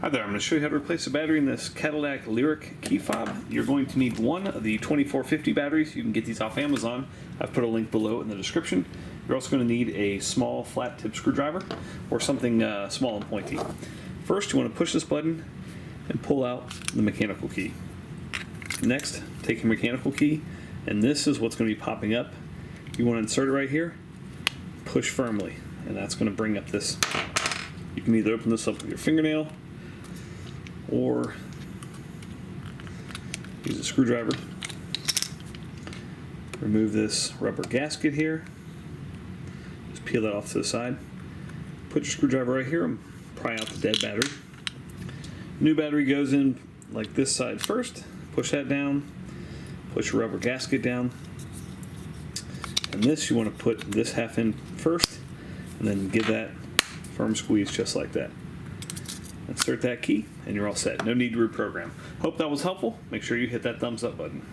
Hi there, I'm going to show you how to replace a battery in this Cadillac Lyriq key fob. You're going to need one of the 2450 batteries. You can get these off Amazon. I've put a link below in the description. You're also going to need a small flat tip screwdriver or something small and pointy. First, you want to push this button and pull out the mechanical key. Next, take your mechanical key, and this is what's going to be popping up. You want to insert it right here, push firmly, and that's going to bring up this. You can either open this up with your fingernail or use a screwdriver. Remove this rubber gasket here. Just peel that off to the side. Put your screwdriver right here and pry out the dead battery. New battery goes in like this side first. Push that down. Push your rubber gasket down. And this, you want to put this half in first and then give that firm squeeze just like that. Insert that key and you're all set. No need to reprogram. Hope that was helpful. Make sure you hit that thumbs up button.